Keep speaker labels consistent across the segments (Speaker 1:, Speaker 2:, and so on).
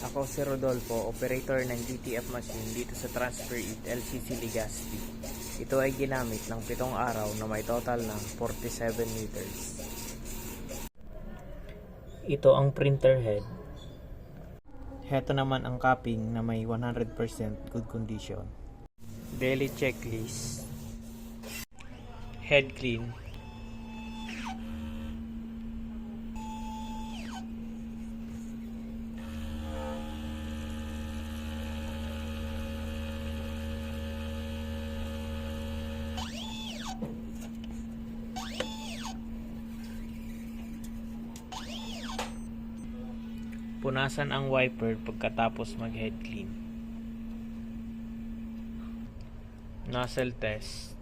Speaker 1: Ako si Rodolfo, operator ng DTF machine dito sa Transfer It LCC Legazpi. Ito ay ginamit ng 7 araw na may total ng 47 meters. Ito ang printer head. Heto naman ang capping na may 100% good condition. Daily checklist. Head clean. Punasan ang wiper pagkatapos mag-head clean. Nozzle test.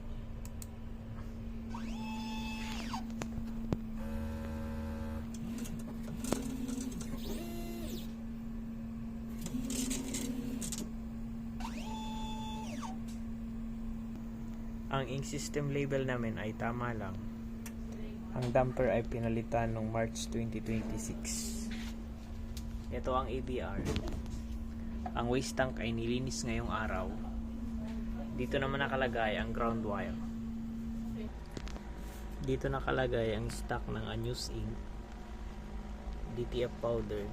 Speaker 1: Ang ink system label namin ay tama lang. Ang damper ay pinalitan noong March 2026. Ito ang ABR. Ang waste tank ay nilinis ngayong araw. Dito naman nakalagay ang ground wire. Dito nakalagay ang stock ng unused ink, DTF powder.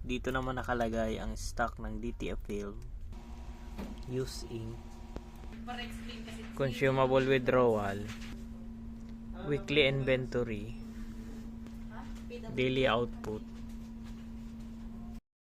Speaker 1: Dito naman nakalagay ang stock ng DTF film, used ink, consumable withdrawal, weekly inventory, daily output,